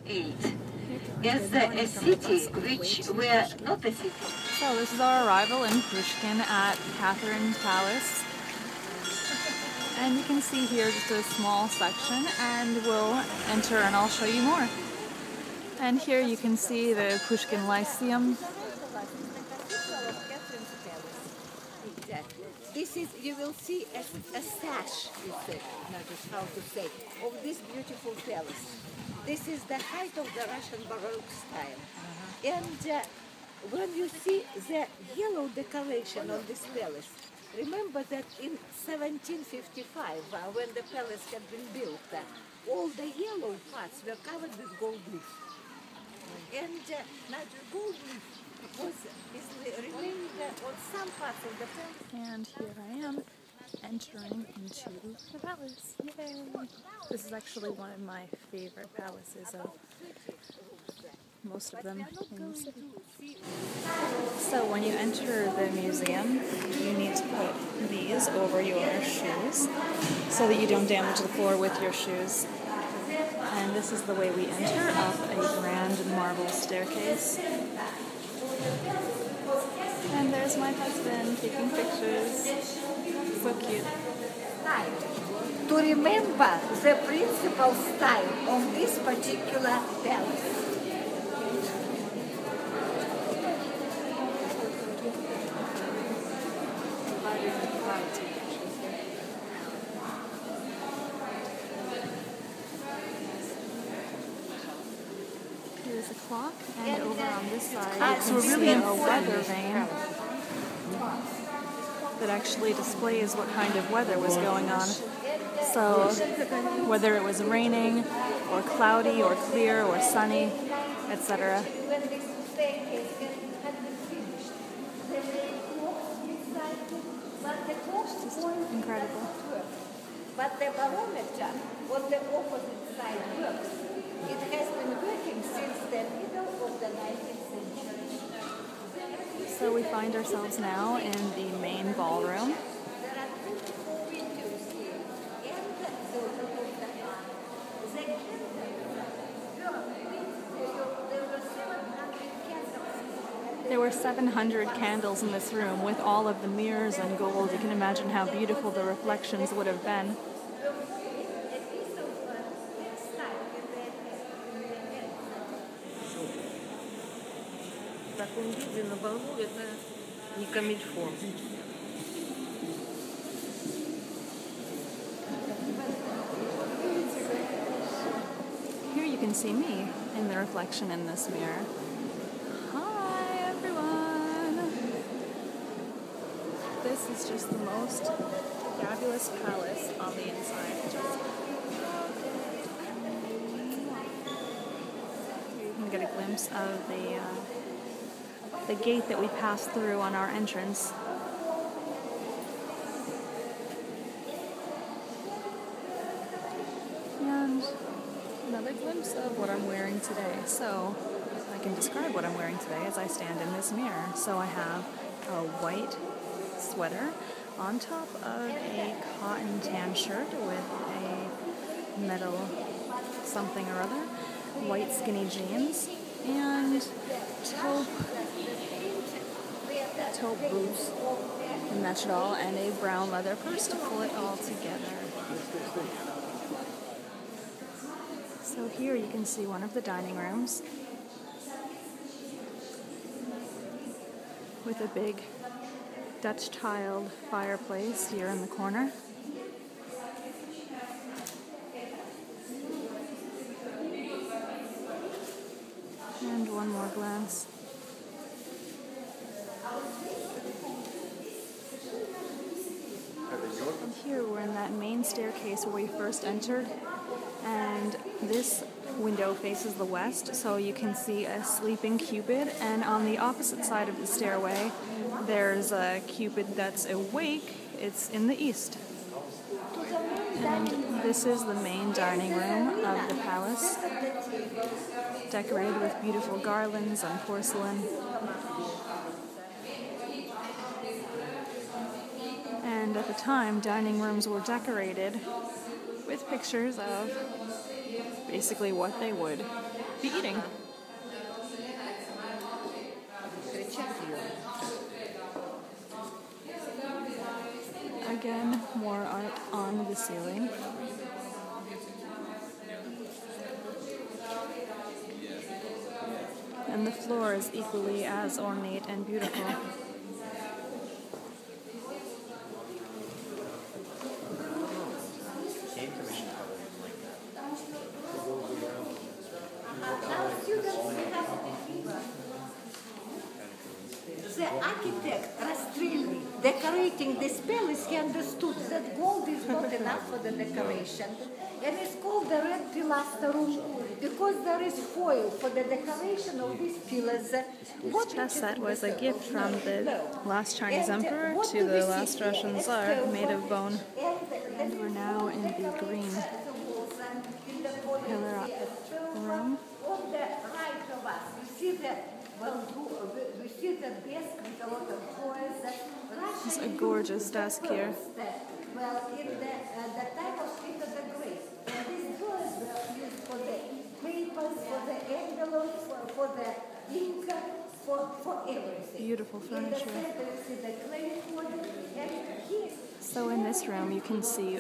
8 as a city which were not a city. So this is our arrival in Pushkin at Catherine's Palace. And you can see here just a small section, and we'll enter and I'll show you more. And here you can see the Pushkin Lyceum. This is, you will see a sash, how to say, of this beautiful palace. This is the height of the Russian Baroque style. And when you see the yellow decoration on this palace, remember that in 1755, when the palace had been built, all the yellow parts were covered with gold leaf. And now the gold leaf remained on some parts of the palace. And here I am, entering into the palace. Yay! This is actually one of my favorite palaces of most of them in the city. So when you enter the museum, you need to put these over your shoes so that you don't damage the floor with your shoes. And this is the way we enter, up a grand marble staircase. And there's my husband taking pictures. So cute. To remember the principal style of this particular palace. Here's a clock, and over on this side, so we're really in a weather vane that actually displays what kind of weather was going on. So whether it was raining, or cloudy, or clear, or sunny, etc. Just incredible. But the barometer on the opposite side works. It has been working since the middle of the 19th century. So we find ourselves now in the main ballroom. There are 24 windows here, and there were 700 candles in this room with all of the mirrors and gold. You can imagine how beautiful the reflections would have been. В таком виде на балу это не камильфо. Here you can see me in the reflection in this mirror. Hi everyone! This is just the most fabulous palace on the inside. You can get a glimpse of the gate that we passed through on our entrance. And another glimpse of what I'm wearing today. So I can describe what I'm wearing today as I stand in this mirror. So I have a white sweater on top of a cotton tan shirt with a metal something or other, white skinny jeans, and taupe boots to match it all, and a brown leather purse to pull it all together. So here you can see one of the dining rooms with a big Dutch tiled fireplace here in the corner. And one more glance. And here we're in that main staircase where we first entered, and this window faces the west, so you can see a sleeping Cupid, and on the opposite side of the stairway there's a Cupid that's awake. It's in the east. And this is the main dining room of the palace, decorated with beautiful garlands and porcelain. And at the time, dining rooms were decorated with pictures of basically what they would be eating. Again, more art on the ceiling. And the floor is equally as ornate and beautiful. The architect, Rastrelny, decorating this palace, he understood that gold is not enough for the decoration. And it's called the red pilaster room because there is foil for the decoration of these pillars. This chess set was a gift from the last Chinese emperor to the last Russian Tsar, made of bone. And we're now in the green pillar room. On the right of us, you see the desk with a lot of foils. It's a gorgeous desk here. Well, in the time of Peter the Great, these drawers were used for the papers, for the envelopes, for the ink, for everything. Beautiful furniture. In the center, you see the clay pot, and here. So in this room, you can see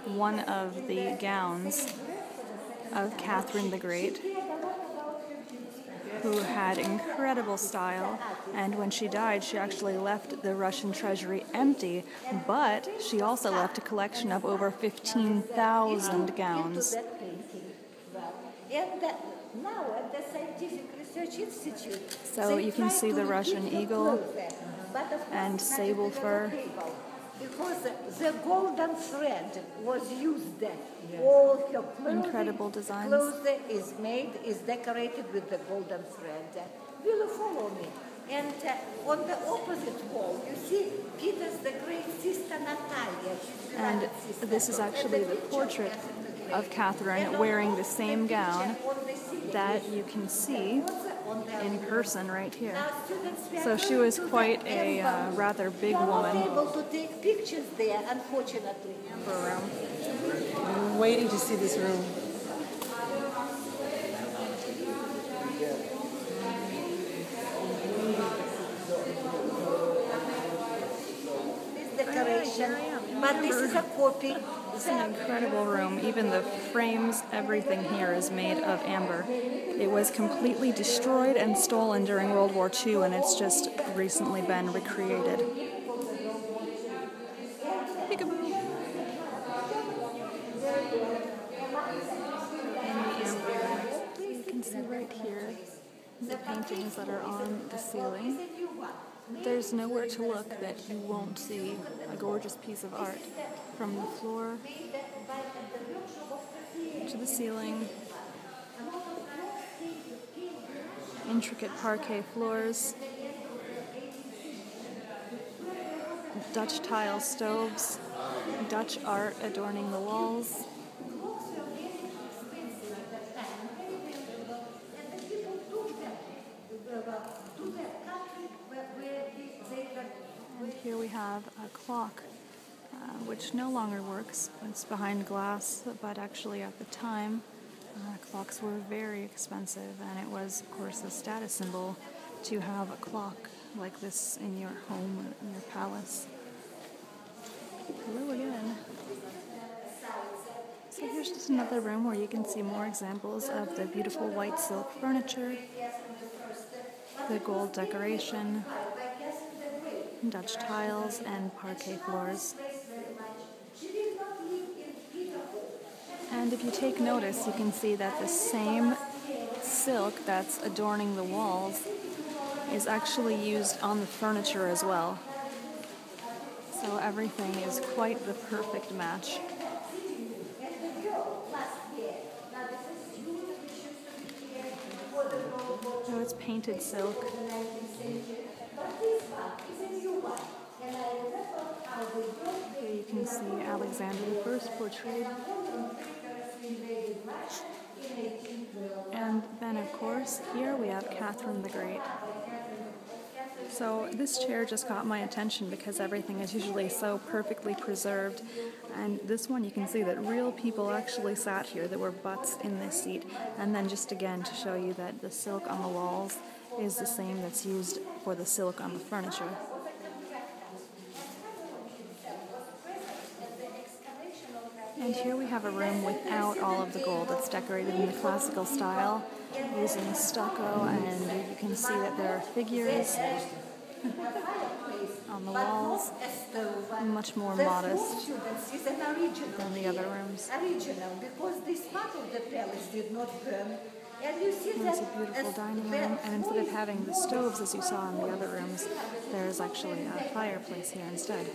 one of the gowns of Catherine the Great, who had incredible style, and when she died, she actually left the Russian treasury empty, but she also left a collection of over 15,000 gowns. And now at the Scientific Research Institute, So you can see the Russian eagle and sable fur. because the golden thread was used there. All her clothing, Incredible designs. is decorated with the golden thread. Will you follow me? And on the opposite wall, you see Peter's the Great sister Natalia. And this is actually the portrait of Catherine wearing the same gown that you can see in person right here. So she was quite a rather big woman. Able to take pictures there, unfortunately. I'm waiting to see this room. This decoration, but this is a copy. It's an incredible room. Even the frames, everything here is made of amber. It was completely destroyed and stolen during World War II, and it's just recently been recreated. Peekaboo. You can see right here the paintings that are on the ceiling. There's nowhere to look that you won't see a gorgeous piece of art. From the floor to the ceiling, intricate parquet floors, Dutch tile stoves, Dutch art adorning the walls. And here we have a clock, which no longer works. It's behind glass, but actually at the time, clocks were very expensive, and it was, of course, a status symbol to have a clock like this in your home, in your palace. Hello again. So here's just another room where you can see more examples of the beautiful white silk furniture, the gold decoration, Dutch tiles, and parquet floors. And if you take notice, you can see that the same silk that's adorning the walls is actually used on the furniture as well. So everything is quite the perfect match. So it's painted silk. Here you can see Alexander I portrayed. And then, of course, here we have Catherine the Great. So this chair just caught my attention because everything is usually so perfectly preserved, and this one you can see that real people actually sat here. There were butts in this seat, and then just again to show you that the silk on the walls is the same that's used for the silk on the furniture. And here we have a room without all of the gold. It's decorated in the classical style using stucco, and you can see that there are figures on the walls, much more modest than the other rooms. Original, because this part of the palace did not burn. And you see There's a beautiful dining room, and instead of having the stoves as you saw in the other rooms, there's actually a fireplace here instead.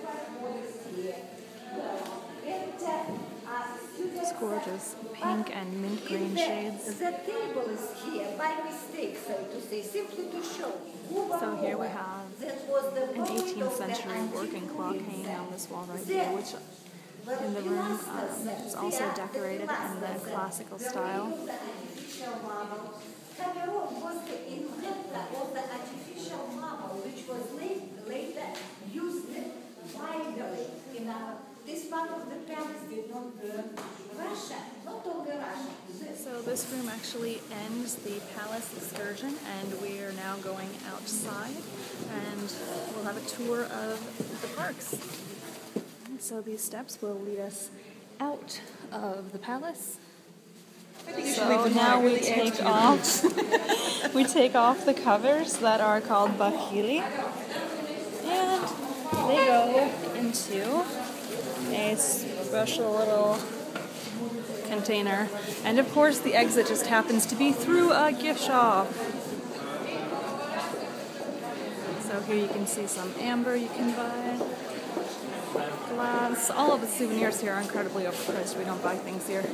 It's gorgeous, pink and mint green shades. The table is here by mistake, so to say, simply to show. So here we have an 18th century working clock hanging on this wall right here, which in the room is also decorated in the classical style. Cameron was the inventor of the artificial marble, which was later used widely in this part of the palace did not burn. Russia, not only Russia. So this room actually ends the palace excursion, and we are now going outside, and we'll have a tour of the parks. So these steps will lead us out of the palace. So now we take off the covers that are called bakhili, and they go into a special little container, and of course the exit just happens to be through a gift shop. So here you can see some amber you can buy, glass. All of the souvenirs here are incredibly overpriced. We don't buy things here.